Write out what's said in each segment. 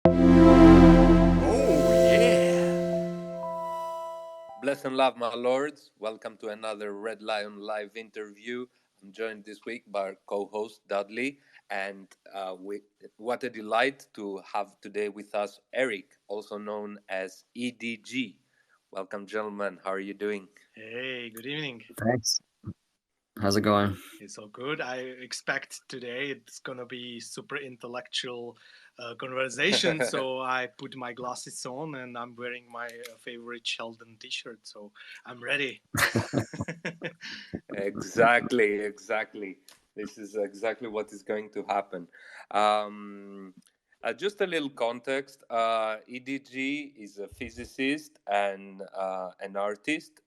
Oh, yeah. Bless and love, my lords. Welcome to another Red Lion Live interview. I'm joined this week by our co-host Dudley, and what a delight to have today with us Eric, also known as EDG. Welcome, gentlemen. How are you doing? Hey, good evening. Thanks. How's it going? It's all good. I expect today it's gonna be super intellectual conversation. So I put my glasses on and I'm wearing my favorite Sheldon T-shirt. So I'm ready. Exactly. This is exactly what is going to happen. Um, just a little context. EDG is a physicist and an artist.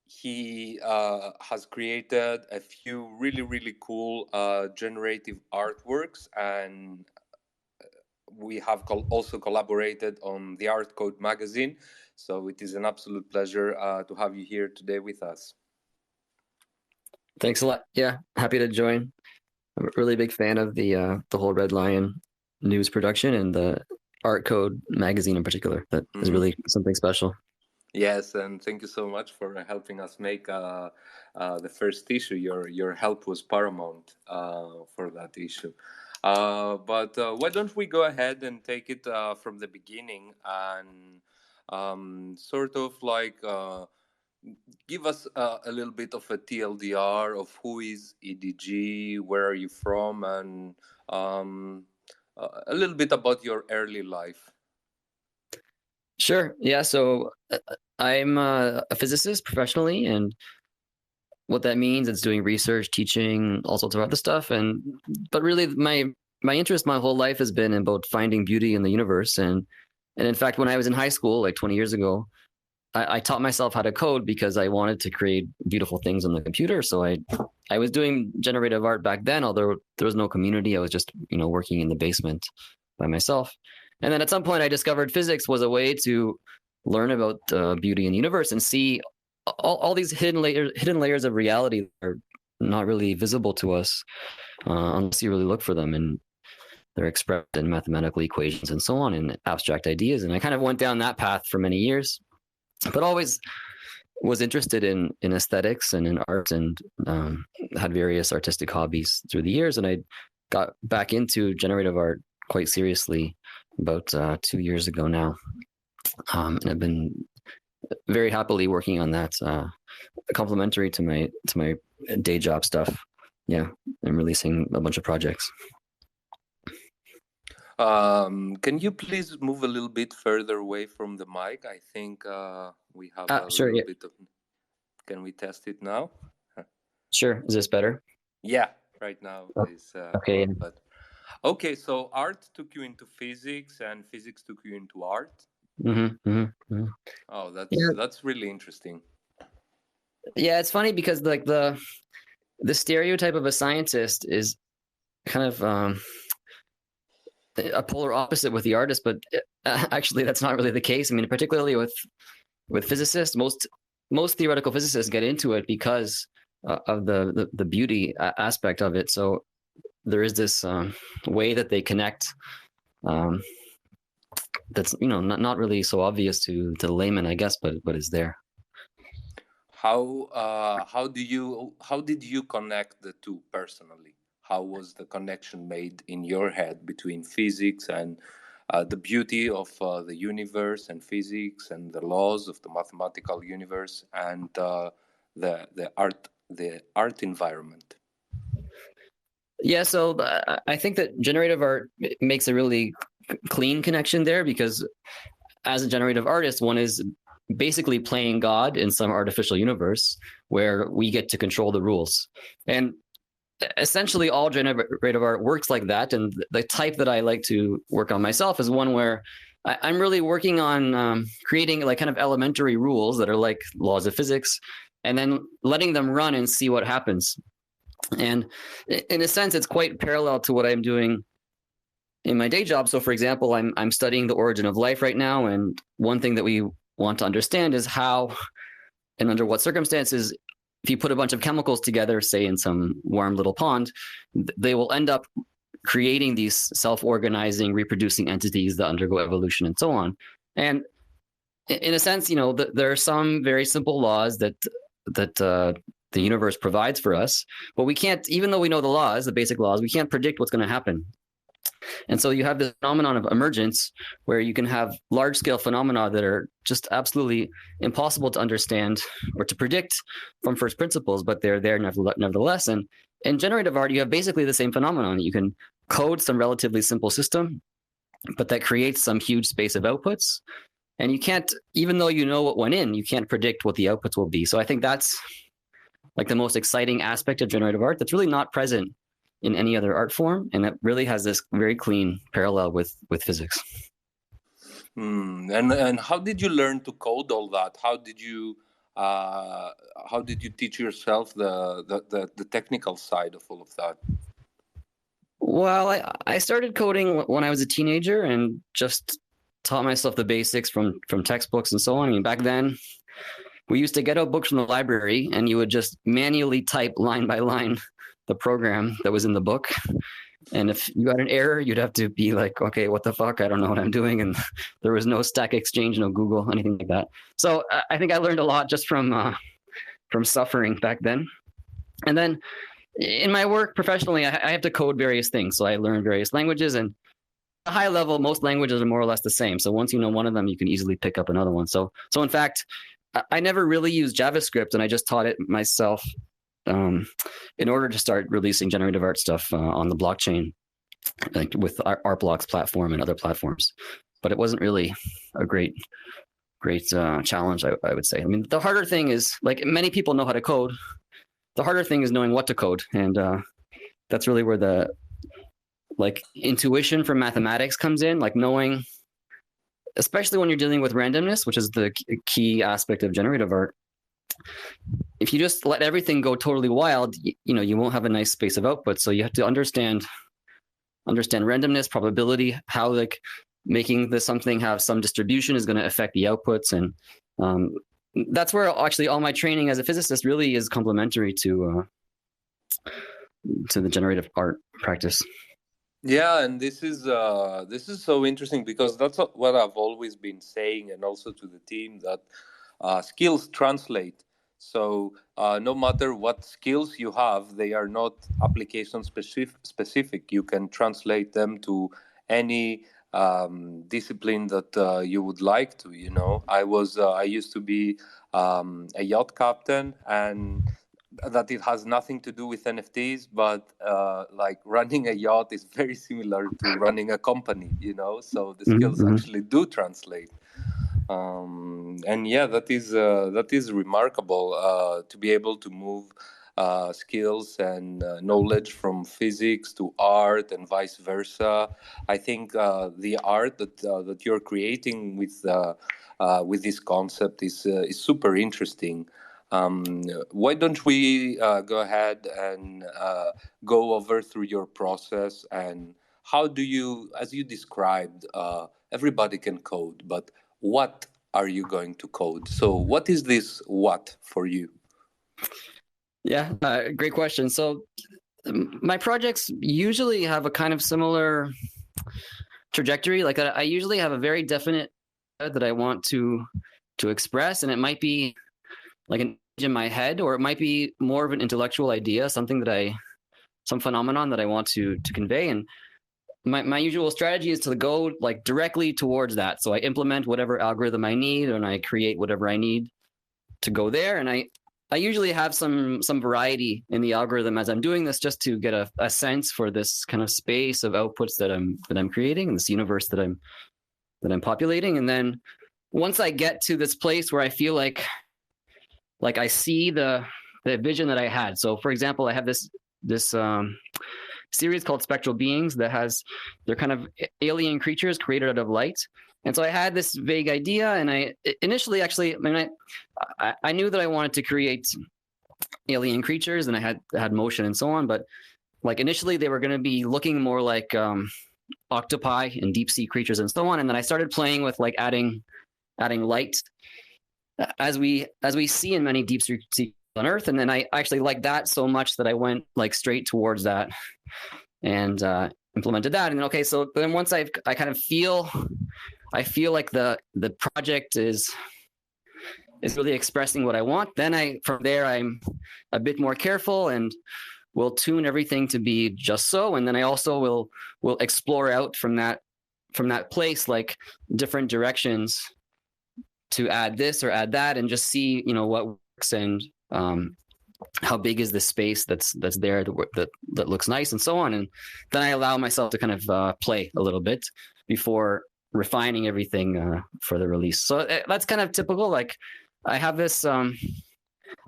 He has created a few really cool generative artworks, and we have also collaborated on the Art Code magazine. So it is an absolute pleasure to have you here today with us. Thanks a lot. Yeah, happy to join. I'm a really big fan of the whole Red Lion news production and the Art Code magazine in particular. That is really something special. Yes, and thank you so much for helping us make the first issue. Your help was paramount for that issue. But why don't we go ahead and take it from the beginning and sort of like give us a little bit of a TLDR of who is EDG, where are you from, and a little bit about your early life. Sure. Yeah. So I'm a physicist professionally, and what that means is doing research, teaching, all sorts of other stuff. But really, my interest my whole life has been about finding beauty in the universe. And in fact, when I was in high school, like 20 years ago, I taught myself how to code because I wanted to create beautiful things on the computer. So I was doing generative art back then, although there was no community. I was just working in the basement by myself. And then at some point, I discovered physics was a way to learn about beauty in the universe and see all these hidden layers of reality that are not really visible to us unless you really look for them. And they're expressed in mathematical equations and so on, and abstract ideas. And I kind of went down that path for many years, but always was interested in aesthetics and in art, and had various artistic hobbies through the years. And I got back into generative art quite seriously about 2 years ago now, and I've been very happily working on that, complementary to my day job stuff. Yeah, I'm releasing a bunch of projects. Can you please move a little bit further away from the mic? I think we have a sure, little yeah. bit of. Can we test it now? Sure. Is this better? Yeah, right now is okay. But okay, so art took you into physics, and physics took you into art. Oh, that's really interesting. Yeah, it's funny because like the stereotype of a scientist is kind of a polar opposite with the artist, but actually that's not really the case. I mean, particularly with physicists, most theoretical physicists get into it because of the beauty aspect of it. So there is this way that they connect that's not really so obvious to the layman, I guess, but is there. How did you connect the two personally? How was the connection made in your head between physics and the beauty of the universe and physics and the laws of the mathematical universe and the art environment? Yeah, so I think that generative art makes a really clean connection there, because as a generative artist, one is basically playing God in some artificial universe where we get to control the rules. And essentially all generative art works like that. And the type that I like to work on myself is one where I'm really working on creating like kind of elementary rules that are like laws of physics, and then letting them run and see what happens. And in a sense, it's quite parallel to what I'm doing in my day job. So for example, I'm studying the origin of life right now. And one thing that we want to understand is how and under what circumstances, if you put a bunch of chemicals together, say in some warm little pond, they will end up creating these self-organizing, reproducing entities that undergo evolution and so on. And in a sense, there are some very simple laws that the universe provides for us, but we can't, even though we know the laws, the basic laws, we can't predict what's going to happen. And so you have this phenomenon of emergence where you can have large-scale phenomena that are just absolutely impossible to understand or to predict from first principles, but they're there nevertheless. And in generative art, you have basically the same phenomenon. You can code some relatively simple system, but that creates some huge space of outputs. And you can't, even though you know what went in, you can't predict what the outputs will be. So I think that's like the most exciting aspect of generative art that's really not present in any other art form, and that really has this very clean parallel with physics. And how did you learn to code all that? How did you teach yourself the technical side of all of that? Well, I started coding when I was a teenager and just taught myself the basics from textbooks and so on. I mean, back then we used to get out books from the library and you would just manually type line by line the program that was in the book. And if you got an error, you'd have to be like, okay, what the fuck? I don't know what I'm doing. And there was no Stack Exchange, no Google, anything like that. So I think I learned a lot just from suffering back then. And then in my work professionally, I have to code various things. So I learned various languages, and at a high level, most languages are more or less the same. So once you know one of them, you can easily pick up another one. So in fact, I never really used JavaScript, and I just taught it myself in order to start releasing generative art stuff on the blockchain, like with our Blocks platform and other platforms. But it wasn't really a great challenge, I would say. I mean, the harder thing is, like, many people know how to code. The harder thing is knowing what to code, and that's really where the intuition from mathematics comes in, like knowing, especially when you're dealing with randomness, which is the key aspect of generative art. If you just let everything go totally wild, you won't have a nice space of output. So you have to understand randomness, probability, how making something have some distribution is going to affect the outputs. And that's where actually all my training as a physicist really is complementary to the generative art practice. Yeah, and this is so interesting, because that's what I've always been saying, and also to the team, that skills translate. So no matter what skills you have, they are not application specific. You can translate them to any discipline that you would like to. I used to be a yacht captain, and that it has nothing to do with NFTs, but like running a yacht is very similar to running a company, so the skills actually do translate. And yeah, that is remarkable, to be able to move skills and knowledge from physics to art and vice versa. I think the art that you're creating with this concept is super interesting. Why don't we go ahead and go over through your process, and how do you, as you described, everybody can code, but what are you going to code? So what is this what for you? Yeah, great question. So my projects usually have a kind of similar trajectory. Like I usually have a very definite that I want to express, and it might be like an image in my head, or it might be more of an intellectual idea, some phenomenon that I want to convey. And my usual strategy is to go like directly towards that. So I implement whatever algorithm I need, and I create whatever I need to go there. And I usually have some variety in the algorithm as I'm doing this, just to get a sense for this kind of space of outputs that I'm creating, this universe that I'm populating. And then once I get to this place where I feel like I see the vision that I had. So for example, I have this series called Spectral Beings they're kind of alien creatures created out of light. And so I had this vague idea, and I initially I knew that I wanted to create alien creatures, and I had motion and so on, but like initially they were going to be looking more like octopi and deep sea creatures and so on. And then I started playing with like adding light as we see in many deep sea on Earth. And then I actually liked that so much that I went like straight towards that. And implemented that, and then okay, so then once I kind of feel like the project is really expressing what I want, then from there I'm a bit more careful and will tune everything to be just so, and then I also will explore out from that place, like different directions to add this or add that, and just see what works, and how big is the space that's there that looks nice, and so on. And then I allow myself to kind of play a little bit before refining everything for the release. So that's kind of typical. Like I have this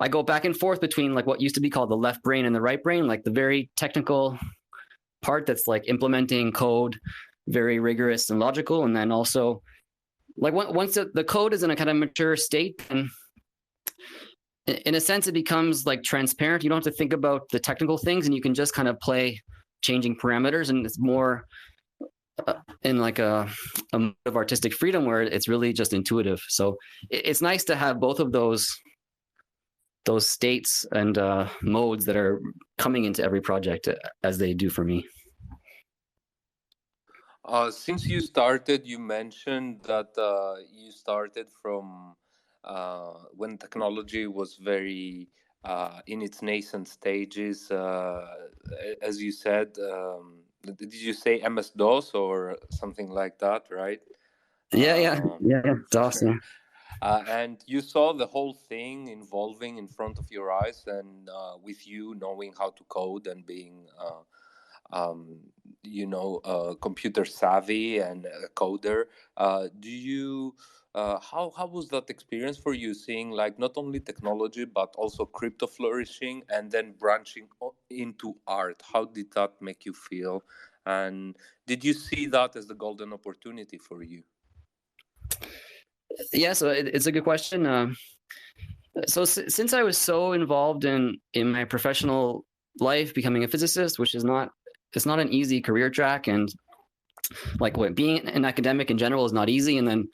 I go back and forth between like what used to be called the left brain and the right brain, like the very technical part that's like implementing code, very rigorous and logical, and then also like once the code is in a kind of mature state, and in a sense it becomes like transparent. You don't have to think about the technical things, and you can just kind of play changing parameters, and it's more in like a mode of artistic freedom where it's really just intuitive. So it's nice to have both of those states and modes that are coming into every project, as they do for me. Since you started, you mentioned that you started from when technology was very in its nascent stages. As you said, did you say MS-DOS or something like that, right? Yeah, DOS. Yeah. And you saw the whole thing evolving in front of your eyes, and with you knowing how to code and being computer savvy and a coder. How was that experience for you, seeing like not only technology but also crypto flourishing and then branching into art? How did that make you feel, and did you see that as the golden opportunity for you? Yeah, so it's a good question. So since I was so involved in my professional life, becoming a physicist, which is not an easy career track, and like being an academic in general is not easy, and then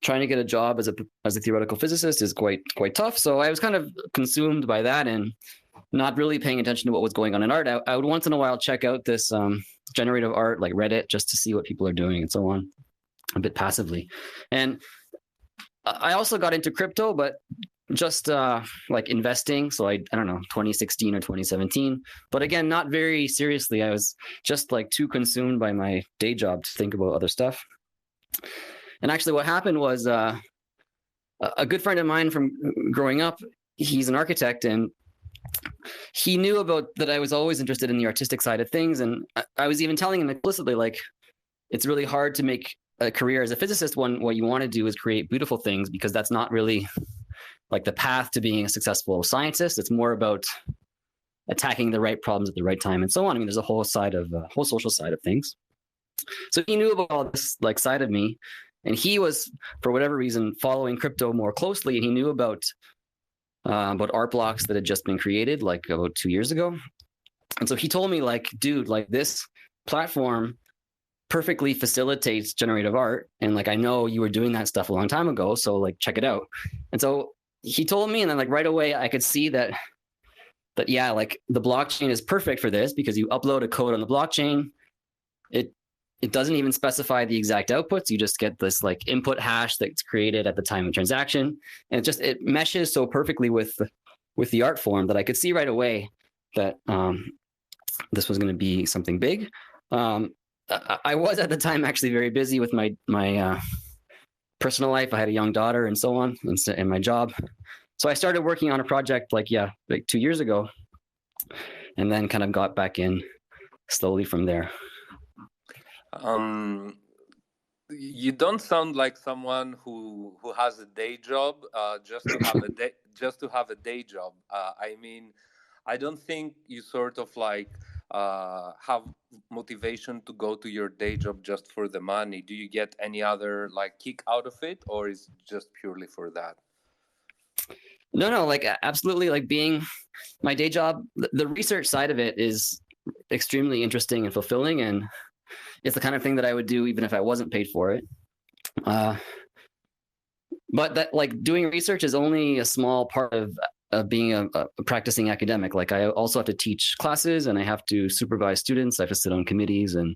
trying to get a job as a theoretical physicist is quite tough. So I was kind of consumed by that and not really paying attention to what was going on in art. I would once in a while check out this generative art, like Reddit, just to see what people are doing and so on, a bit passively. And I also got into crypto, but just like investing. So I don't know, 2016 or 2017, but again, not very seriously. I was just like too consumed by my day job to think about other stuff. And actually what happened was a good friend of mine from growing up, he's an architect, and he knew about that I was always interested in the artistic side of things. And I was even telling him explicitly, like, it's really hard to make a career as a physicist when what you want to do is create beautiful things, because that's not really like the path to being a successful scientist. It's more about attacking the right problems at the right time and so on. I mean, there's a whole social side of things. So he knew about all this like side of me, and he was, for whatever reason, following crypto more closely, and he knew about art blocks that had just been created like about 2 years ago. And so he told me, like, dude, like this platform perfectly facilitates generative art, and like I know you were doing that stuff a long time ago, so like check it out. And so he told me, and then like right away I could see that yeah, like the blockchain is perfect for this, because you upload a code on the blockchain, it doesn't even specify the exact outputs. You just get this like input hash that's created at the time of transaction, and it meshes so perfectly with the art form that I could see right away that this was going to be something big. I was at the time actually very busy with my personal life. I had a young daughter and so on, and my job. So I started working on a project like 2 years ago, and then kind of got back in slowly from there. You don't sound like someone who has a day job just to have a day job. I mean, I don't think you sort of like have motivation to go to your day job just for the money. Do you get any other like kick out of it, or is it just purely for that? No, like absolutely. Like being my day job, the research side of it is extremely interesting and fulfilling, and it's the kind of thing that I would do even if I wasn't paid for it. But that, like, doing research is only a small part of being a practicing academic. Like I also have to teach classes and I have to supervise students. I have to sit on committees and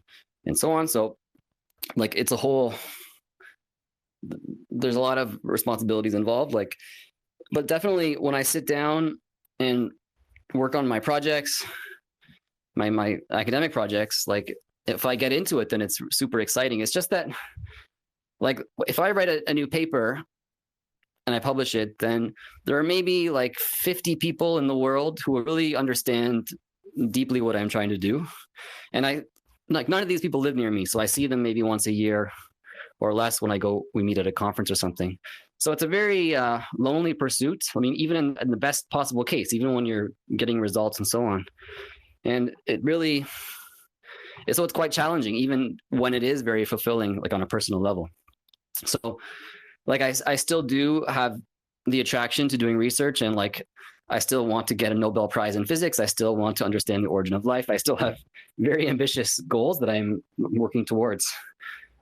so on. So like it's a whole, there's a lot of responsibilities involved. Like, but definitely when I sit down and work on my projects, my academic projects, like if I get into it, then it's super exciting. It's just that, like, if I write a new paper and I publish it, then there are maybe like 50 people in the world who really understand deeply what I'm trying to do. And I, like, none of these people live near me. So I see them maybe once a year or less when we meet at a conference or something. So it's a very lonely pursuit. I mean, even in the best possible case, even when you're getting results and so on. And it really, so it's quite challenging, even when it is very fulfilling, like on a personal level. So like I still do have the attraction to doing research, and like I still want to get a Nobel Prize in physics. I still want to understand the origin of life. I still have very ambitious goals that I'm working towards.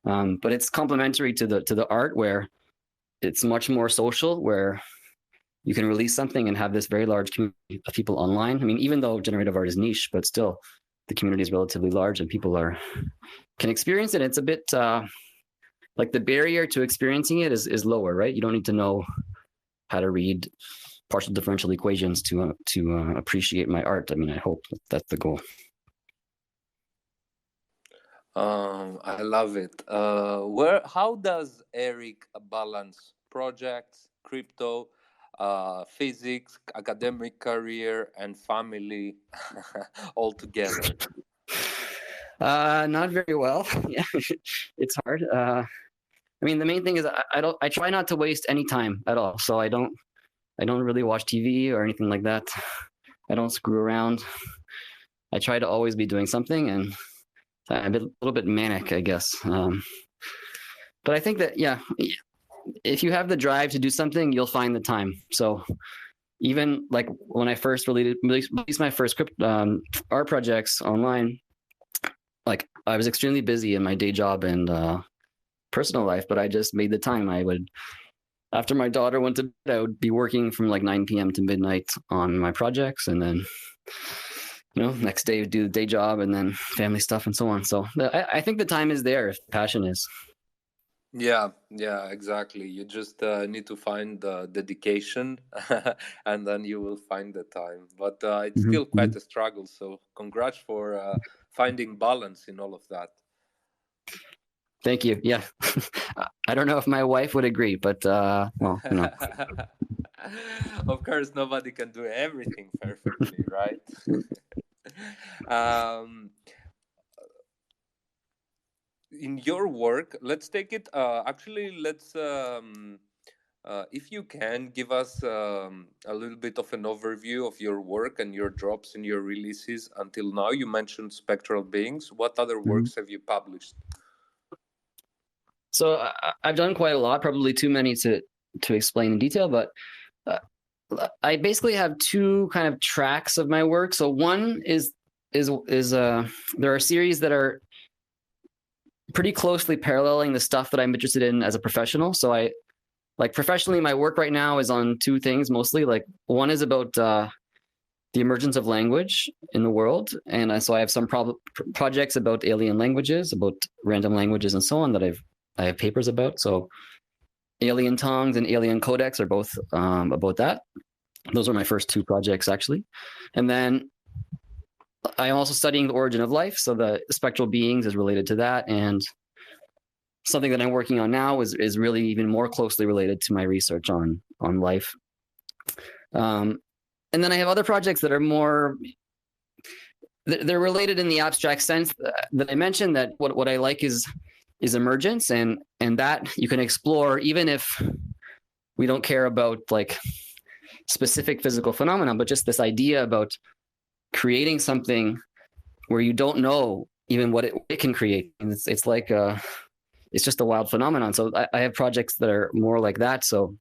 But it's complementary to the art, where it's much more social, where you can release something and have this very large community of people online. I mean, even though generative art is niche, but still the community is relatively large and people can experience it. It's a bit like the barrier to experiencing it is lower, right? You don't need to know how to read partial differential equations to appreciate my art. I mean, I hope that's the goal. I love it. How does Eric balance projects, crypto, physics, academic career, and family all together? Not very well. Yeah, it's hard. I mean, the main thing is I try not to waste any time at all. So I don't really watch TV or anything like that. I don't screw around. I try to always be doing something, and I'm a little bit manic, I guess. But I think that, yeah, if you have the drive to do something, you'll find the time. So even like when I first released my first art projects online, like I was extremely busy in my day job and personal life, but I just made the time. I would, after my daughter went to bed, I would be working from like 9 p.m. to midnight on my projects, and then next day do the day job and then family stuff and so on. So I think the time is there if the passion is. Yeah, exactly. You just need to find the dedication and then you will find the time. But it's still quite a struggle. So congrats for finding balance in all of that. Thank you. Yeah. I don't know if my wife would agree, but well, Of course, nobody can do everything perfectly, right? In your work, let's take it. Let's. If you can give us a little bit of an overview of your work and your drops and your releases until now. You mentioned spectral beings. What other works have you published? So I've done quite a lot, probably too many to explain in detail, but I basically have two kind of tracks of my work. So one is there are series that are pretty closely paralleling the stuff that I'm interested in as a professional. So I, like, professionally, my work right now is on two things mostly. Like, one is about the emergence of language in the world, and so I have some projects about alien languages, about random languages, and so on that I have papers about. So alien tongues and alien codecs are both about that. Those are my first two projects, actually. And then I'm also studying the origin of life. So the spectral beings is related to that. And something that I'm working on now is really even more closely related to my research on life. And then I have other projects that are more, they're related in the abstract sense that I mentioned, that what I like is emergence, and that you can explore even if we don't care about like specific physical phenomena, but just this idea about creating something where you don't know even what it can create. And it's like it's just a wild phenomenon. So I have projects that are more like that. So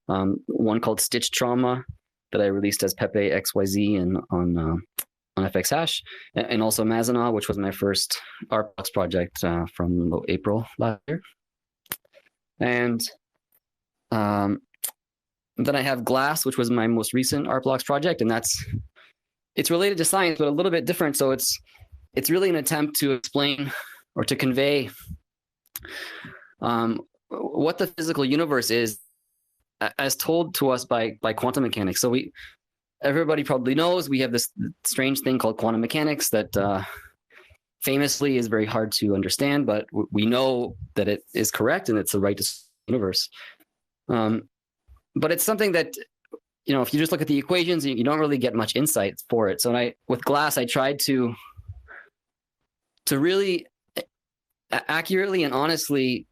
one called Stitch Trauma that I released as Pepe XYZ and on FX Hash, and also Mazanaw, which was my first Artbox project from April last year. And then I have Glass, which was my most recent art blocks project, and it's related to science, but a little bit different. So it's really an attempt to explain or to convey what the physical universe is as told to us by quantum mechanics. So everybody probably knows we have this strange thing called quantum mechanics that famously is very hard to understand, but we know that it is correct and it's the right universe. But it's something that, if you just look at the equations, you don't really get much insight for it. So with Glass, I tried to really accurately and honestly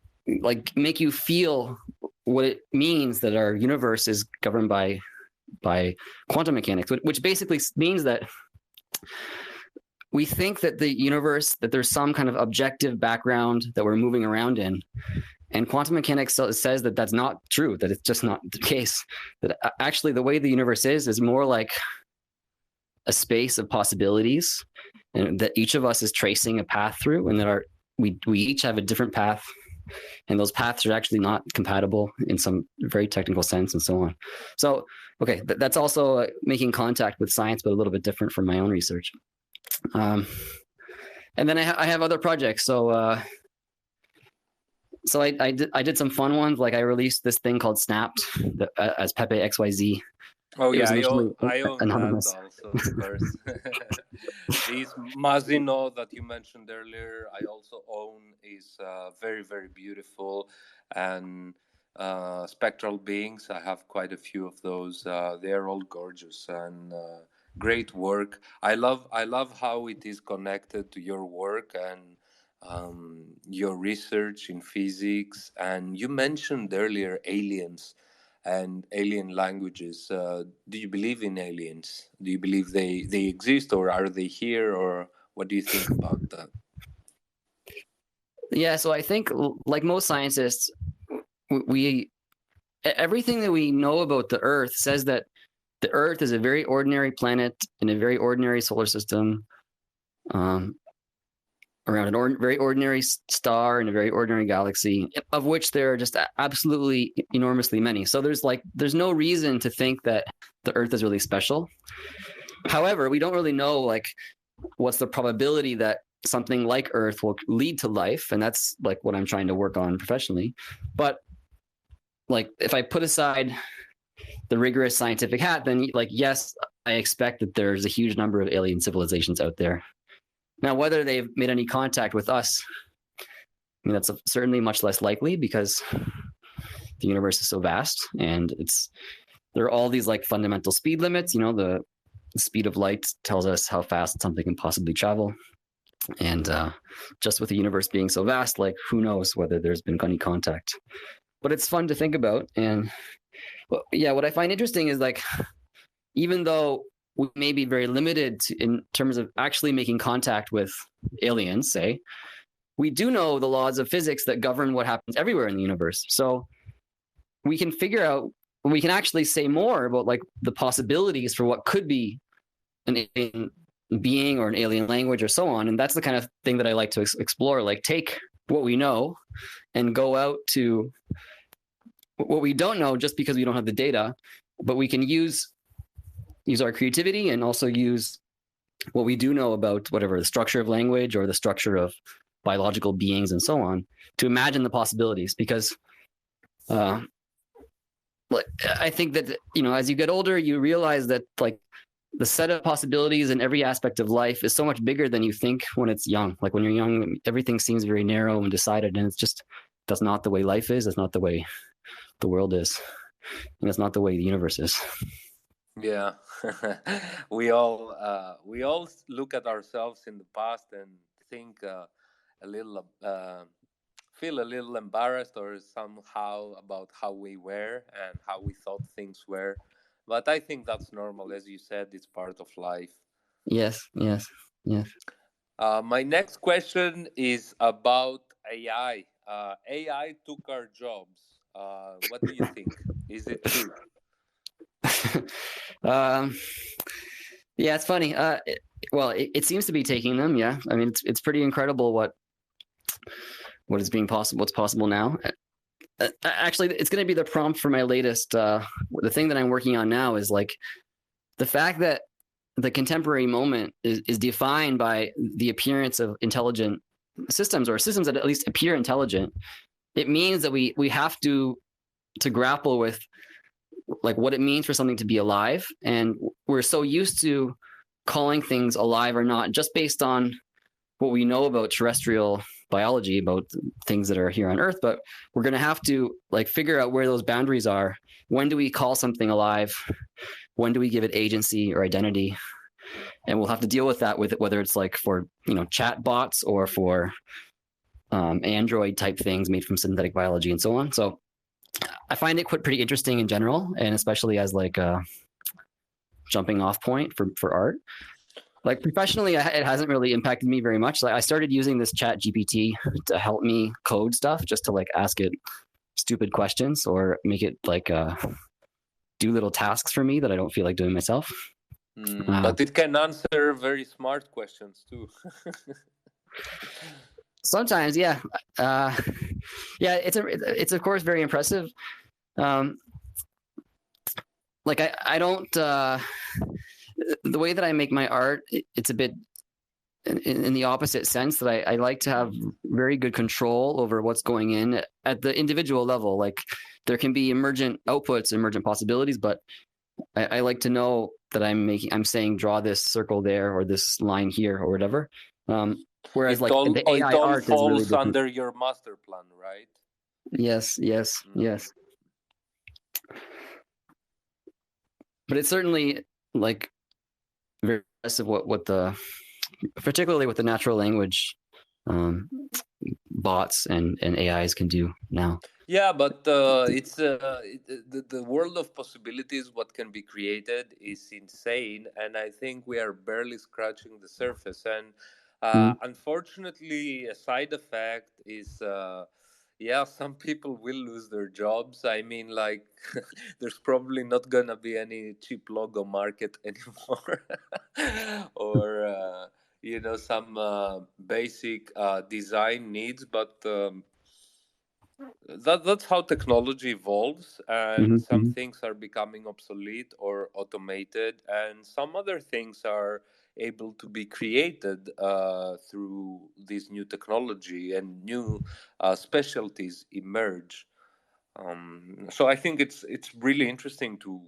make you feel what it means that our universe is governed by quantum mechanics, which basically means that we think that the universe, that there's some kind of objective background that we're moving around in. And quantum mechanics says that that's not true, that it's just not the case. That actually the way the universe is more like a space of possibilities, and that each of us is tracing a path through, and that we each have a different path, and those paths are actually not compatible in some very technical sense, and so on. So, okay, that's also making contact with science, but a little bit different from my own research. And then I have other projects. So I did some fun ones. Like I released this thing called Snapped as Pepe XYZ. Oh yeah, I own that also, of course. This Mazino that you mentioned earlier, I also own, is very, very beautiful, and spectral beings. I have quite a few of those. They're all gorgeous and great work. I love how it is connected to your work and your research in physics. And you mentioned earlier aliens and alien languages. Do you believe in aliens? Do you believe they exist, or are they here, or what do you think about that? Yeah, so I think, like most scientists, everything that we know about the Earth says that the Earth is a very ordinary planet in a very ordinary solar system, around a very ordinary star in a very ordinary galaxy, of which there are just absolutely enormously many. So there's no reason to think that the Earth is really special. However, we don't really know what's the probability that something like Earth will lead to life, and that's what I'm trying to work on professionally. But if I put aside the rigorous scientific hat, then yes, I expect that there's a huge number of alien civilizations out there. Now, whether they've made any contact with us, that's certainly much less likely, because the universe is so vast, and there are all these fundamental speed limits. The speed of light tells us how fast something can possibly travel. And just with the universe being so vast, who knows whether there's been any contact. But it's fun to think about. And what I find interesting is even though we may be very limited in terms of actually making contact with aliens, say, we do know the laws of physics that govern what happens everywhere in the universe. So we can actually say more about the possibilities for what could be an alien being or an alien language or so on. And that's the kind of thing that I like to explore, take what we know and go out to what we don't know, just because we don't have the data, but we can use our creativity and also use what we do know about whatever the structure of language or the structure of biological beings and so on, to imagine the possibilities. Because I think that, as you get older, you realize that the set of possibilities in every aspect of life is so much bigger than you think when it's young. When you're young, everything seems very narrow and decided, and that's not the way life is. That's not the way the world is, and it's not the way the universe is. Yeah, we all look at ourselves in the past and think feel a little embarrassed or somehow about how we were and how we thought things were. But I think that's normal. As you said, it's part of life. Yes. My next question is about AI. AI took our jobs. What do you think? Is it true? Yeah, it's funny. It seems to be taking them. Yeah, I mean, it's pretty incredible what is being possible. What's possible now. actually, it's going to be the prompt for my latest. The thing that I'm working on now is like the fact that the contemporary moment is defined by the appearance of intelligent systems, or systems that at least appear intelligent. It means that we have to grapple with like what it means for something to be alive, and we're so used to calling things alive or not just based on what we know about terrestrial biology, about things that are here on Earth, but we're going to have to like figure out where those boundaries are. When do we call something alive? When do we give it agency or identity? And we'll have to deal with that, with whether it's like for, you know, chat bots or for Android type things made from synthetic biology and so on. So I find it pretty interesting in general, and especially as like a jumping off point for art. Like professionally, it hasn't really impacted me very much. Like I started using this Chat GPT to help me code stuff, just to like ask it stupid questions or make it like do little tasks for me that I don't feel like doing myself. But it can answer very smart questions too. Sometimes, yeah, yeah. It's of course very impressive. Like I don't. The way that I make my art, it's a bit in the opposite sense, that I like to have very good control over what's going in at the individual level. Like there can be emergent outputs, emergent possibilities, but I like to know that I'm saying draw this circle there or this line here or whatever. Whereas like the AI art is really different. Under your master plan, right? Yes. But it's certainly like very impressive what the, particularly with the natural language bots and AIs can do now. Yeah, but it's the world of possibilities. What can be created is insane, and I think we are barely scratching the surface. And unfortunately, a side effect is. Yeah, some people will lose their jobs. I mean, like, there's probably not gonna be any cheap logo market anymore, or you know, some basic design needs. But that's how technology evolves, and some things are becoming obsolete or automated, and some other things are able to be created through this new technology, and new specialties emerge. So I think it's really interesting to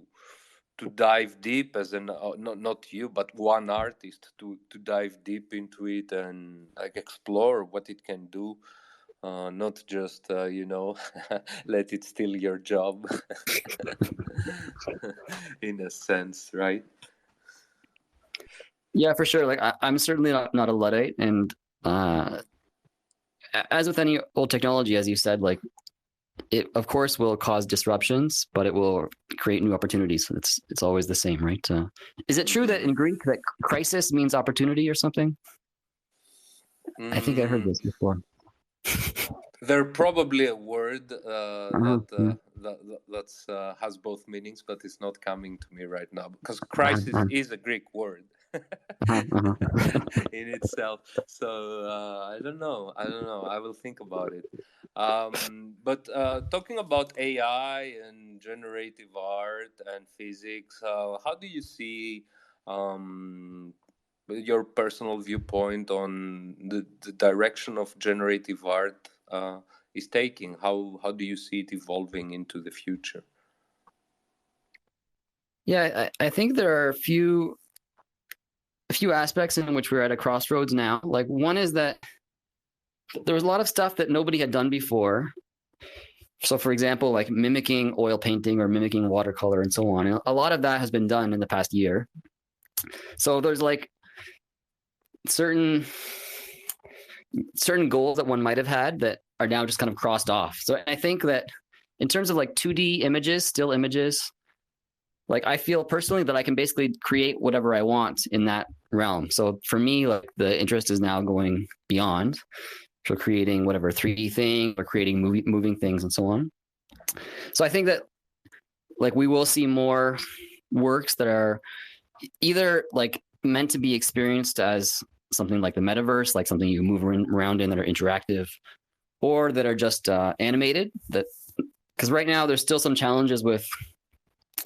dive deep as an not you but one artist, to dive deep into it and like explore what it can do. Not just you know, let it steal your job. In a sense, right? Yeah, for sure. Like I'm certainly not a Luddite, and as with any old technology, as you said, like it of course will cause disruptions, but it will create new opportunities. It's always the same, right? Is it true that in Greek that crisis means opportunity or something? I think I heard this before. There's probably a word that has both meanings, but it's not coming to me right now, because crisis is a Greek word in itself. So I don't know. I will think about it. But talking about AI and generative art and physics, how do you see your personal viewpoint on the direction of generative art is taking? How do you see it evolving into the future? Yeah, I think there are a few aspects in which we're at a crossroads now. Like one is that there was a lot of stuff that nobody had done before. So for example, like mimicking oil painting or mimicking watercolor and so on. And a lot of that has been done in the past year. So there's like certain goals that one might have had that are now just kind of crossed off. So I think that in terms of like 2D images, still images, like I feel personally that I can basically create whatever I want in that realm. So for me, like the interest is now going beyond, so creating whatever 3D thing or creating moving things and so on. So I think that like we will see more works that are either like meant to be experienced as something like the metaverse, like something you move around in that are interactive, or that are just animated, that because right now there's still some challenges with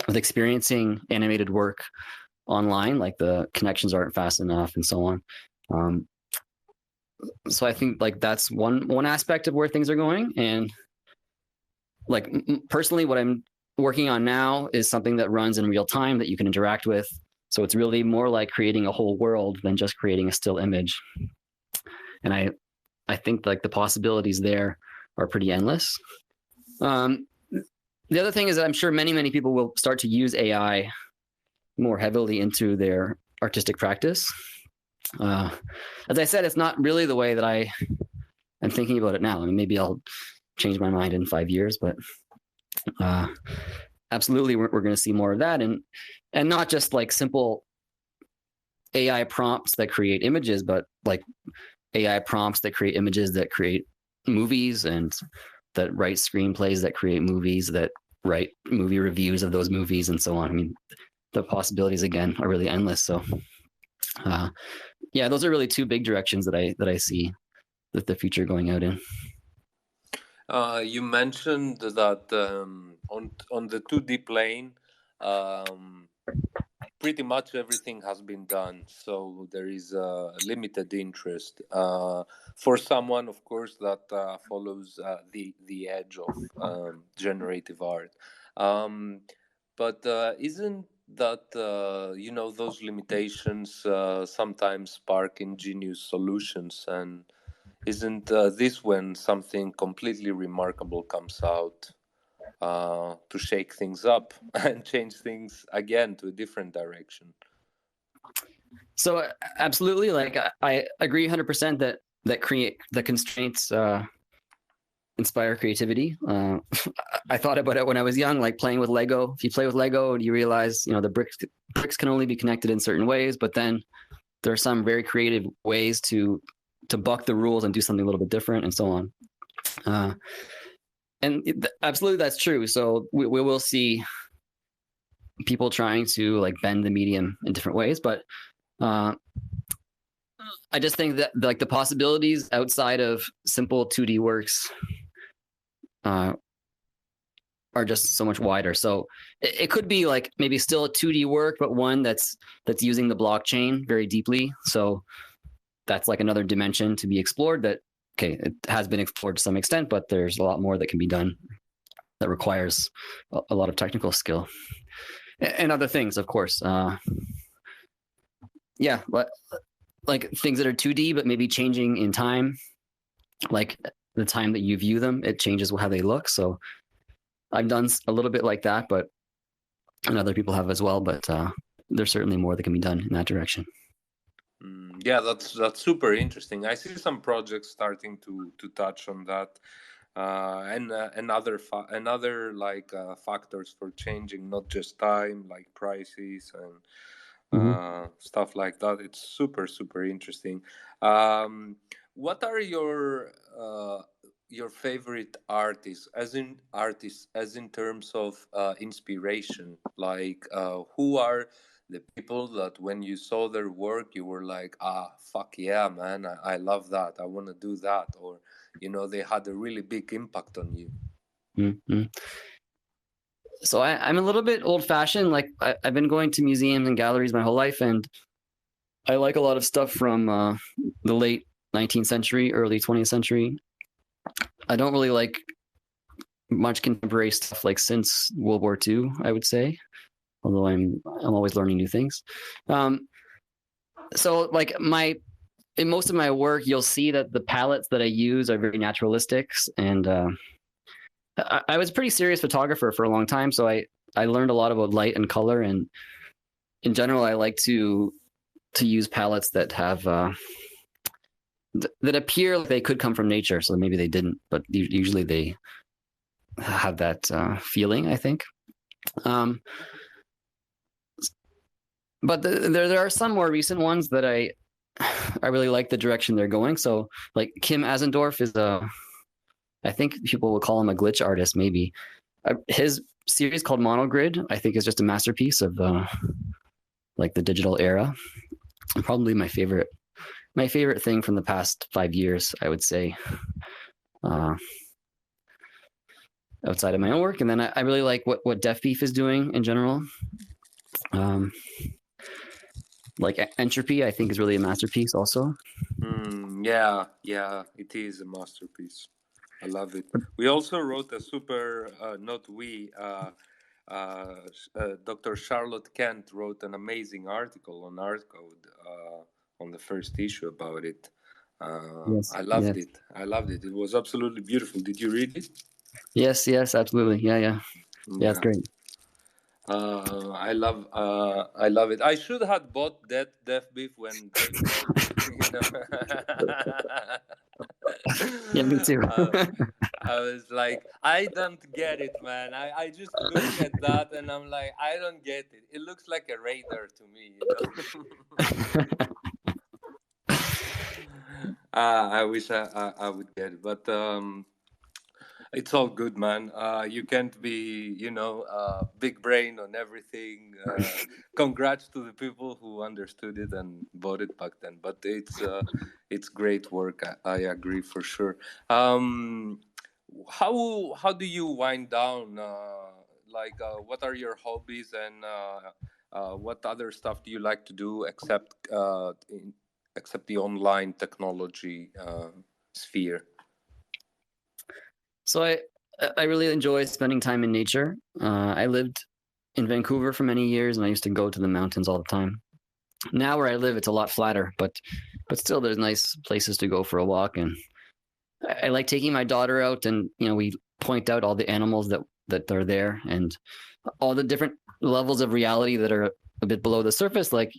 experiencing animated work online, like the connections aren't fast enough and so on. So I think like that's one aspect of where things are going. And like personally, what I'm working on now is something that runs in real time that you can interact with. So it's really more like creating a whole world than just creating a still image. And I think like the possibilities there are pretty endless. The other thing is that I'm sure many people will start to use AI more heavily into their artistic practice. As I said, it's not really the way that I'm thinking about it now. I mean, maybe I'll change my mind in 5 years, but absolutely, we're going to see more of that, and not just like simple AI prompts that create images, but like AI prompts that create images that create movies, and that write screenplays that create movies, that write movie reviews of those movies, and so on. I mean, the possibilities again are really endless. So, yeah, those are really two big directions that I see that the future going out in. You mentioned that on the 2D plane, pretty much everything has been done, so there is a limited interest for someone, of course, that follows the edge of generative art. But isn't that those limitations sometimes spark ingenious solutions, and isn't this when something completely remarkable comes out to shake things up and change things again to a different direction? So absolutely, like I agree 100% that create the constraints inspire creativity. I thought about it when I was young, like playing with Lego. If you play with Lego, you realize the bricks can only be connected in certain ways, but then there are some very creative ways to buck the rules and do something a little bit different, and so on. And absolutely, that's true. So we will see people trying to like bend the medium in different ways, but I just think that like the possibilities outside of simple 2D works are just so much wider. So it could be like maybe still a 2D work, but one that's using the blockchain very deeply. So that's like another dimension to be explored that, okay, it has been explored to some extent, but there's a lot more that can be done that requires a lot of technical skill and other things, of course. Yeah, but like things that are 2D, but maybe changing in time, like the time that you view them, it changes how they look. So I've done a little bit like that, and other people have as well, but there's certainly more that can be done in that direction. Yeah, that's super interesting. I see some projects starting to touch on that, and other like factors for changing, not just time, like prices and stuff like that. It's super interesting. What are your favorite artists, as in terms of inspiration? Like, who are the people that when you saw their work you were like, fuck yeah, man, I love that, I want to do that, or they had a really big impact on you? Mm-hmm. So I'm a little bit old-fashioned. Like I've been going to museums and galleries my whole life, and I like a lot of stuff from the late 19th century, early 20th century. I don't really like much contemporary stuff like since World War II, I would say, although I'm always learning new things. So like in most of my work, you'll see that the palettes that I use are very naturalistic, and I was a pretty serious photographer for a long time, so I learned a lot about light and color, and in general, I like to use palettes that have that appear like they could come from nature. So maybe they didn't, but usually they have that feeling, I think. But there are some more recent ones that I really like the direction they're going. So like Kim Asendorf is I think people will call him a glitch artist, maybe. His series called Monogrid, I think, is just a masterpiece of like the digital era. Probably my favorite thing from the past 5 years, I would say. outside of my own work. And then I really like what Def Beef is doing in general. Like Entropy, I think is really a masterpiece also. Yeah, it is a masterpiece. I love it. We also wrote a super, not we, Dr. Charlotte Kent wrote an amazing article on Art Code on the first issue about it. Yes, I loved it. I loved it. It was absolutely beautiful. Did you read it? Yes, absolutely. Yeah, it's great. I love it. I should have bought that Def Beef when they wrote it. You know? Yeah, me too. I was like, I don't get it, man. I just look at that and I'm like, I don't get it. It looks like a radar to me, you know. I wish I would get it, but it's all good, man. You can't be, big brain on everything. Congrats to the people who understood it and bought it back then. But it's great work. I agree for sure. How do you wind down? What are your hobbies and what other stuff do you like to do except the online technology sphere? So I really enjoy spending time in nature. I lived in Vancouver for many years, and I used to go to the mountains all the time. Now where I live, it's a lot flatter, but still, there's nice places to go for a walk. And I like taking my daughter out, and we point out all the animals that are there, and all the different levels of reality that are a bit below the surface. Like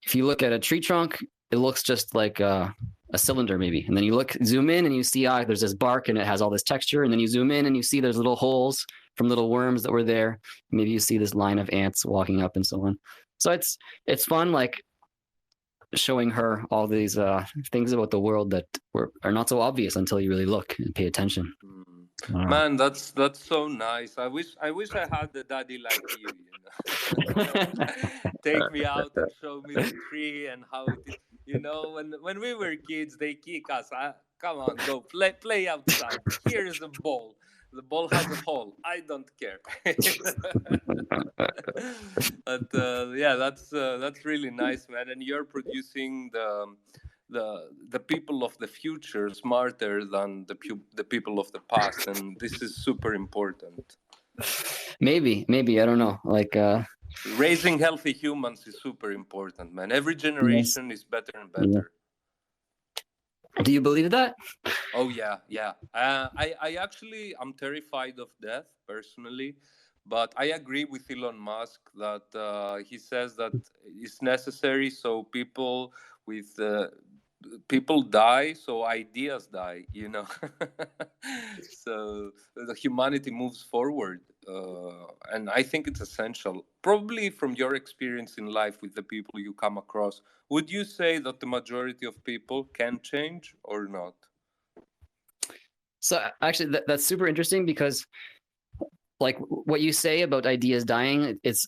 if you look at a tree trunk, it looks just like a cylinder maybe, and then you zoom in and you see there's this bark and it has all this texture, and then you zoom in and you see there's little holes from little worms that were there. Maybe you see this line of ants walking up and so on. So it's fun, like showing her all these things about the world that are not so obvious until you really look and pay attention. Man, that's so nice. I wish I had a daddy like you. Take me out and show me the tree and how it is. When we were kids, they kick us. Come on, go play outside. Here's a ball. The ball has a hole. I don't care. But yeah, that's really nice, man. And you're producing the people of the future smarter than the people of the past, and this is super important. Maybe I don't know. Like raising healthy humans is super important, man. Every generation is better and better. Do you believe that? Oh yeah. I actually I'm terrified of death personally, but I agree with Elon Musk that he says that it's necessary so people die so ideas die, so the humanity moves forward, and I think it's essential. Probably from your experience in life with the people you come across, would you say that the majority of people can change or not? So actually that's super interesting, because like what you say about ideas dying, it's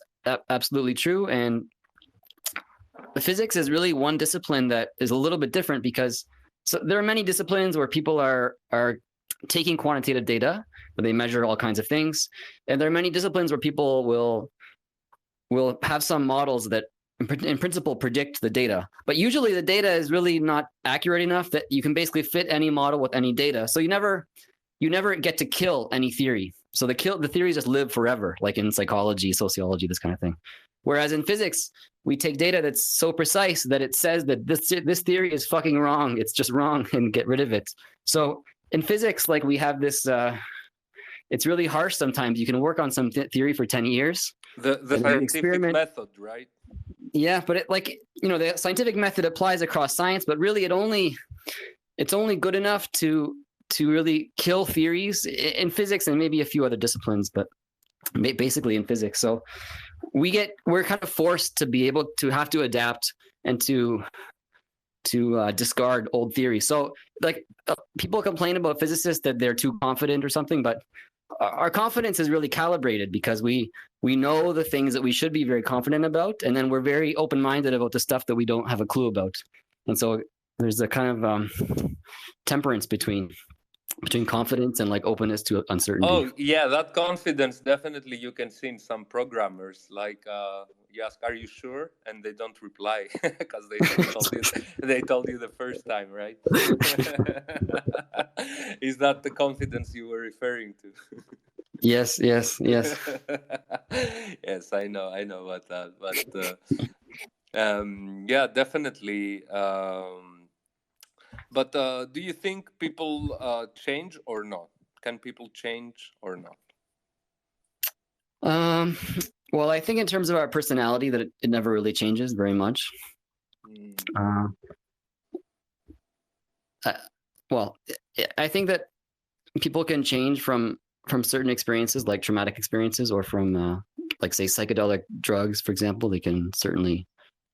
absolutely true. And the physics is really one discipline that is a little bit different, because so there are many disciplines where people are taking quantitative data where they measure all kinds of things, and there are many disciplines where people will have some models that in principle predict the data, but usually the data is really not accurate enough that you can basically fit any model with any data. So you never get to kill any theory. So the theories just live forever, like in psychology, sociology, this kind of thing. Whereas in physics, we take data that's so precise that it says that this theory is fucking wrong. It's just wrong, and get rid of it. So in physics, like we have this, it's really harsh sometimes. You can work on some theory for 10 years. The scientific method, right? Yeah, but the scientific method applies across science, but really it's only good enough to really kill theories in physics and maybe a few other disciplines, but basically in physics. So we're kind of forced to be able to have to adapt and to discard old theories. So like people complain about physicists that they're too confident or something, but our confidence is really calibrated because we know the things that we should be very confident about, and then we're very open-minded about the stuff that we don't have a clue about. And so there's a kind of temperance between between confidence and like openness to uncertainty. Oh yeah, that confidence definitely you can see in some programmers. Like you ask, "Are you sure?" and they don't reply because they told you the first time, right? Is that the confidence you were referring to? Yes, yes, yes. Yes, I know about that, but yeah, definitely. But do you think people change or not? Can people change or not? Um, well, I think in terms of our personality, that it never really changes very much. Mm. Uh, well, I think that people can change from certain experiences, like traumatic experiences, or from like say psychedelic drugs, for example. They can certainly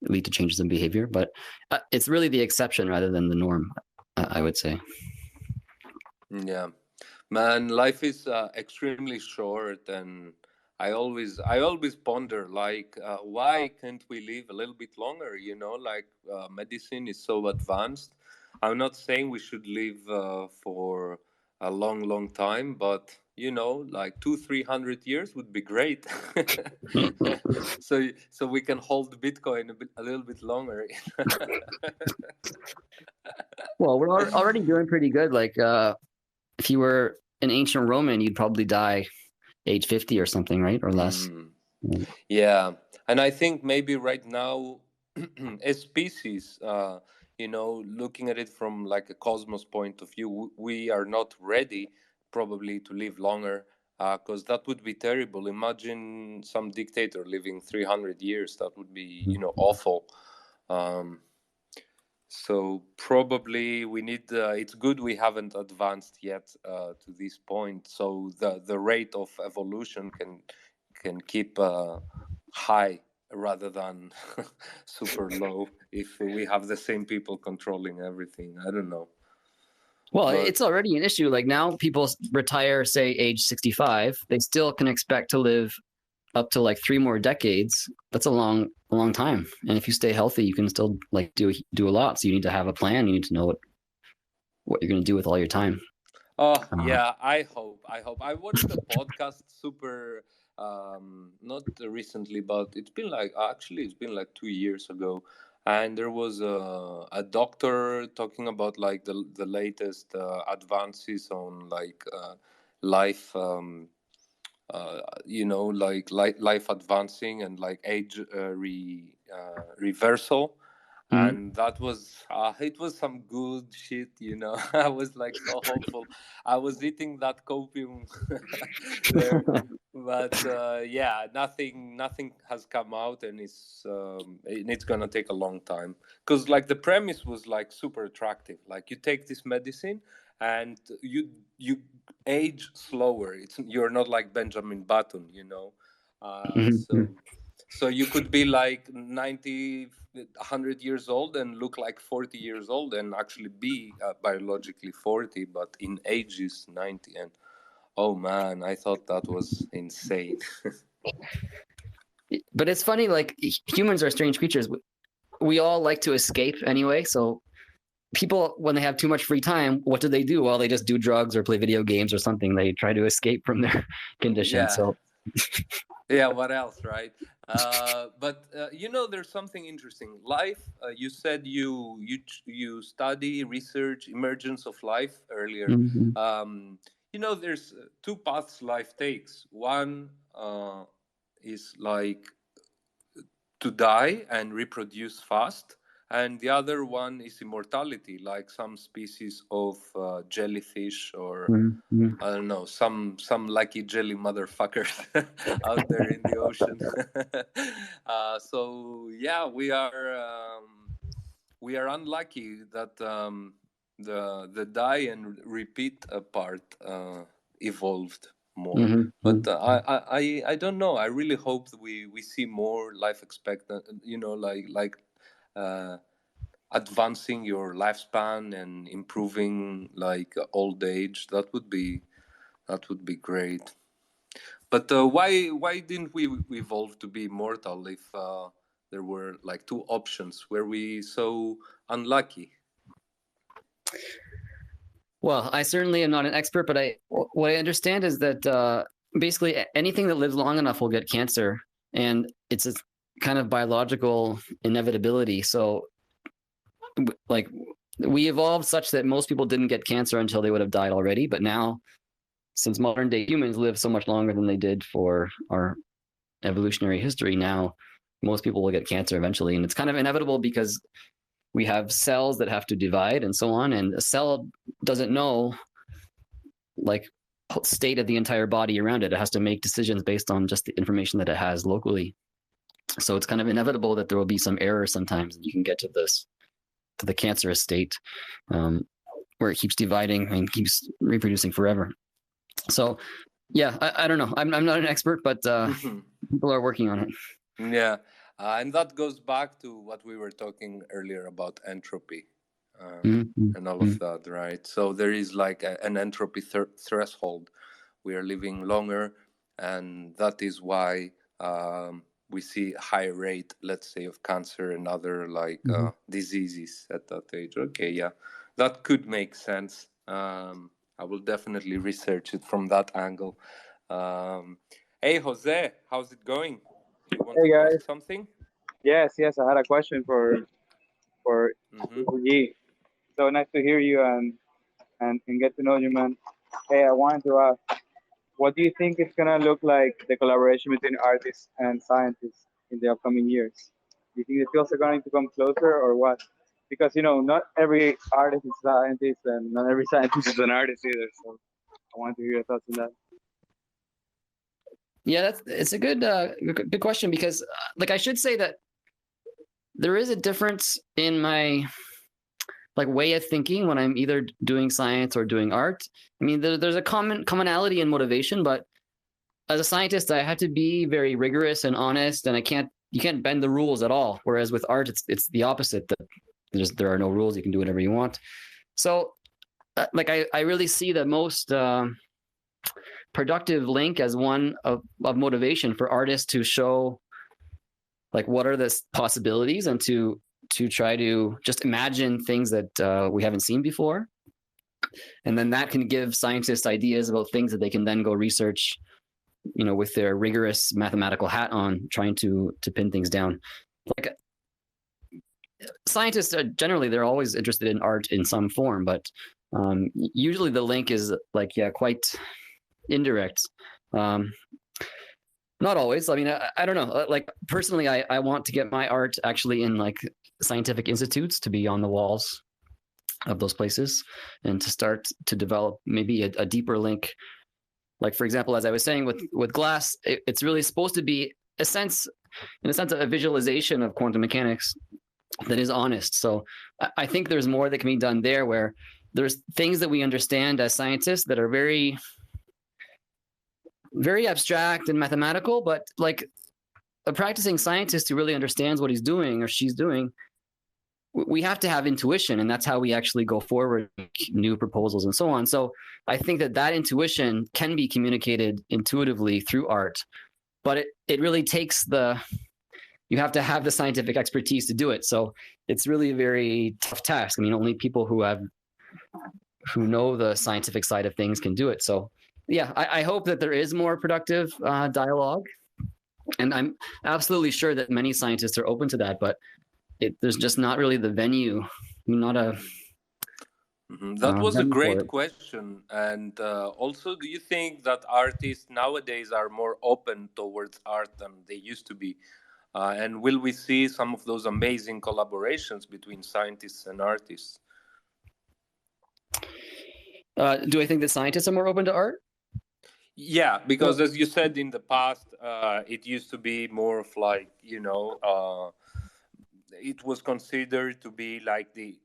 lead to changes in behavior, but it's really the exception rather than the norm. I would say. Yeah, man, life is extremely short, and I always ponder like, why can't we live a little bit longer? You know, like medicine is so advanced. I'm not saying we should live for a long time, but you know, like 200-300 years would be great. So we can hold Bitcoin a little bit longer. Well, we're already doing pretty good. Like, if you were an ancient Roman, you'd probably die age 50 or something, right, or less. Mm. Yeah, and I think maybe right now, as species, you know, looking at it from like a cosmos point of view, we are not ready probably to live longer, because that would be terrible. Imagine some dictator living 300 years. That would be, you know, awful. Um, so probably we need. It's good we haven't advanced yet to this point. So the rate of evolution can keep high rather than super low if we have the same people controlling everything. I don't know, Well, but it's already an issue. Like now, people retire, say, age 65. They still can expect to live up to like 3 more decades. That's a long time. And if you stay healthy, you can still like do a lot. So you need to have a plan. You need to know what you're going to do with all your time. oh Uh, yeah, I hope I watched a podcast super not recently, but it's been like 2 years ago, and there was a doctor talking about like the latest advances on like life, you know, like life advancing and like age reversal, mhm. and that was it was some good shit, you know. I was like so hopeful. I was eating that copium there, but yeah, nothing has come out, and it's gonna take a long time, because like the premise was like super attractive. Like you take this medicine and you age slower. It's You're not like Benjamin Button, you know. Mhm, mhm. So you could be like 90, 100 years old and look like 40 years old and actually be biologically 40, but in age is 90. And oh man, I thought that was insane. But it's funny, like humans are strange creatures. We all like to escape anyway. So people, when they have too much free time, what do? Well, they just do drugs or play video games or something. They try to escape from their condition. Yeah. So Yeah, what else, right? But you know, there's something interesting. Life. You said you study research emergence of life earlier. mhm. You know, there's two paths life takes. One is like to die and reproduce fast, and the other one is immortality, like some species of jellyfish or Mhm. I don't know, some lucky jelly motherfuckers out there in the ocean. So yeah, we are unlucky that the die and repeat part evolved more. Mhm. But Mhm. I don't know. I really hope that we see more life expectant. You know, like. Uh, Advancing your lifespan and improving like old age, that would be great. But why didn't we evolve to be immortal if there were like two options? Were we so unlucky? Well, I certainly am not an expert, but what I understand is that basically anything that lives long enough will get cancer, and it's a kind of biological inevitability. So, like, we evolved such that most people didn't get cancer until they would have died already. But now, since modern day humans live so much longer than they did for our evolutionary history, now most people will get cancer eventually, and it's kind of inevitable because we have cells that have to divide and so on, and a cell doesn't know like state of the entire body around it. It has to make decisions based on just the information that it has locally. So it's kind of inevitable that there will be some error sometimes, and you can get to the cancerous state where it keeps dividing and keeps reproducing forever. So yeah, I don't know. I'm not an expert, but people are working on it. Yeah, and that goes back to what we were talking earlier about entropy and all of that, right? So there is like an entropy threshold. We are living longer, and that is why we see a high rate, let's say, of cancer and other like diseases at that age. Okay, yeah, that could make sense. I will definitely research it from that angle. Hey, Jose, how's it going? You wanted Hey to guys. ask something? Yes, I had a question for EDG. So nice to hear you and get to know you, man. Hey, I wanted to ask, what do you think is gonna look like the collaboration between artists and scientists in the upcoming years? Do you think the fields are going to come closer or what? Because not every artist is a scientist and not every scientist is an artist either. So I wanted to hear your thoughts on that. Yeah, it's a good question, because like I should say that there is a difference in my like way of thinking when I'm either doing science or doing art. I mean, there's a commonality in motivation, but as a scientist, I have to be very rigorous and honest, and you can't bend the rules at all. Whereas with art, it's the opposite. That there are no rules; you can do whatever you want. So, like I really see the most productive link as one of motivation for artists to show like what are the possibilities, and to try to just imagine things that we haven't seen before, and then that can give scientists ideas about things that they can then go research, with their rigorous mathematical hat on, trying to pin things down. Like scientists generally, they're always interested in art in some form, but usually the link is like quite indirect. Not always. I mean, I don't know. Like personally, I want to get my art actually in like scientific institutes, to be on the walls of those places, and to start to develop maybe a deeper link. Like, for example, as I was saying with glass, it's really supposed to be in a sense, a visualization of quantum mechanics that is honest. So I think there's more that can be done there, where there's things that we understand as scientists that are very, very abstract and mathematical, but like a practicing scientist who really understands what he's doing or she's doing, we have to have intuition, and that's how we actually go forward, new proposals and so on. So I think that intuition can be communicated intuitively through art, but it really takes you have to have the scientific expertise to do it. So it's really a very tough task. I mean, only people who know the scientific side of things can do it. So yeah, I hope that there is more productive dialogue, and I'm absolutely sure that many scientists are open to that, but there's just not really the venue, not a. That was a great question. And also, do you think that artists nowadays are more open towards art than they used to be? And will we see some of those amazing collaborations between scientists and artists? Do I think that scientists are more open to art? Yeah, because as you said in the past, it used to be more of like, it was considered to be like the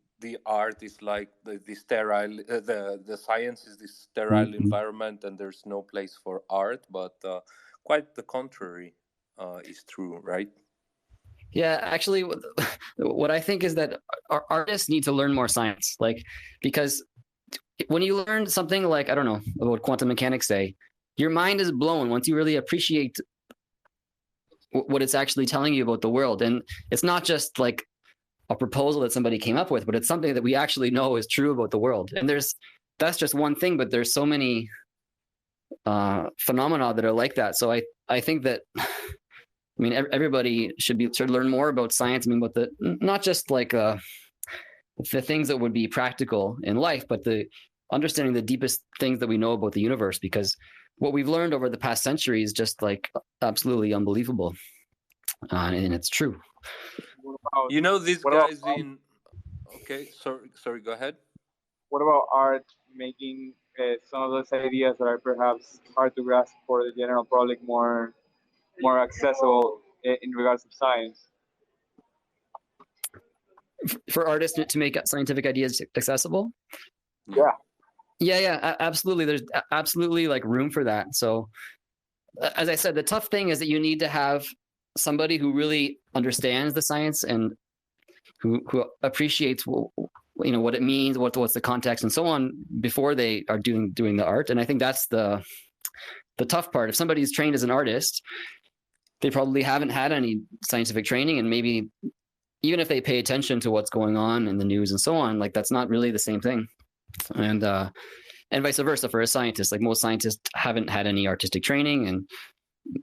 art is like the sterile, the science is the sterile environment, and there's no place for art. But quite the contrary is true, right? Yeah, actually, what I think is that our artists need to learn more science, like, because when you learn something like, I don't know, about quantum mechanics, say, your mind is blown once you really appreciate what it's actually telling you about the world. And it's not just like a proposal that somebody came up with, but it's something that we actually know is true about the world. And there's that's just one thing, but there's so many phenomena that are like that. So I think that, I mean, everybody should learn more about science. I mean, not just like the things that would be practical in life, but the understanding the deepest things that we know about the universe, because what we've learned over the past century is just like absolutely unbelievable, and it's true. You know, these guys in. Okay, sorry. Go ahead. What about art making some of those ideas that are perhaps hard to grasp for the general public more accessible in regards to science? For artists to make scientific ideas accessible? Yeah, absolutely. There's absolutely like room for that. So as I said, the tough thing is that you need to have somebody who really understands the science and who appreciates what it means, what's the context and so on before they are doing the art. And I think that's the tough part. If somebody's trained as an artist, they probably haven't had any scientific training, and maybe even if they pay attention to what's going on in the news and so on, like that's not really the same thing. And vice versa for a scientist. Like most scientists haven't had any artistic training and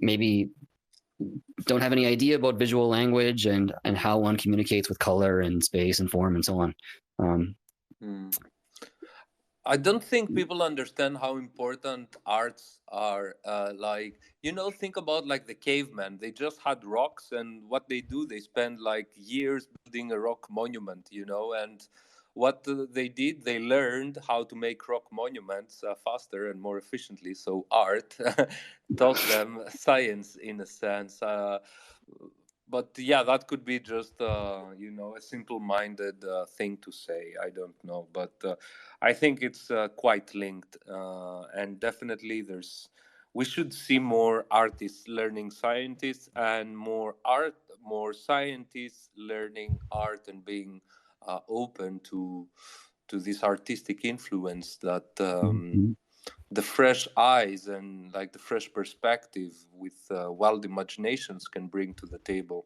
maybe don't have any idea about visual language and how one communicates with color and space and form and so on. I don't think people understand how important arts are. Think about like the cavemen. They just had rocks, and what they do, they spend like years building a rock monument, and what they did, they learned how to make rock monuments faster and more efficiently. So art taught them science in a sense. But yeah, that could be just a simple-minded thing to say. I don't know, but I think it's quite linked, and definitely we should see more artists learning scientists and more scientists learning art and being open to this artistic influence that the fresh eyes and like the fresh perspective with wild imaginations can bring to the table.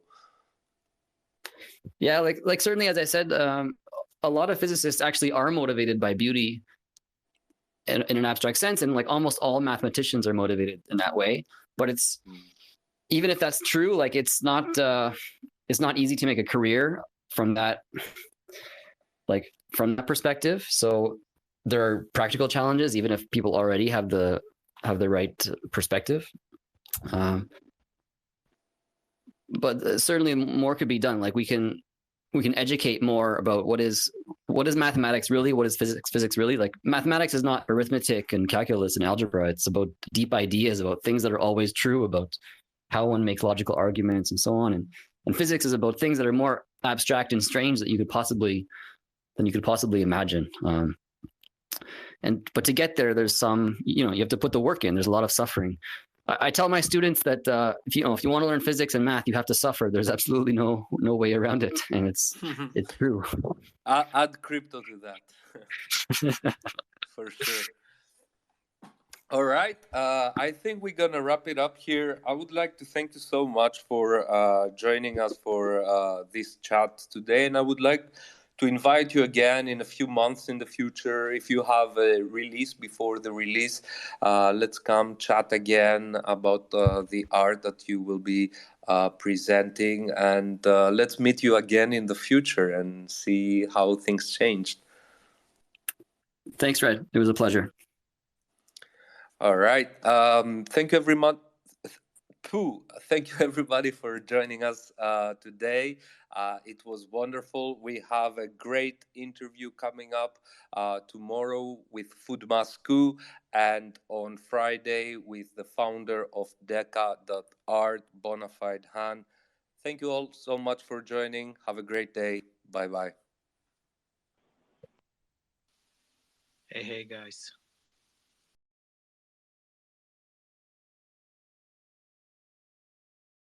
Yeah, like certainly, as I said, a lot of physicists actually are motivated by beauty in an abstract sense, and like almost all mathematicians are motivated in that way. But it's even if that's true, like it's not easy to make a career from that perspective. So there are practical challenges, even if people already have the right perspective. But certainly more could be done. Like we can educate more about what is mathematics really, what is physics really. Like mathematics is not arithmetic and calculus and algebra. It's about deep ideas, about things that are always true, about how one makes logical arguments and so on. And physics is about things that are more abstract and strange than you could possibly imagine. But to get there, there's some, you have to put the work in. There's a lot of suffering. I tell my students that if you want to learn physics and math, you have to suffer. There's absolutely no way around it, and it's true. Add crypto to that, for sure. All right, I think we're gonna wrap it up here. I would like to thank you so much for joining us for this chat today, and I would like to invite you again in a few months in the future. If you have a release before the release, let's come chat again about the art that you will be presenting, and let's meet you again in the future and see how things changed. Thanks, Red. It was a pleasure. All right. Thank you, everyone. Thank you, everybody, for joining us today. It was wonderful. We have a great interview coming up tomorrow with Foodmasku, and on Friday with the founder of Deca.art, Bonafide Han. Thank you all so much for joining. Have a great day. Bye-bye. Hey, guys.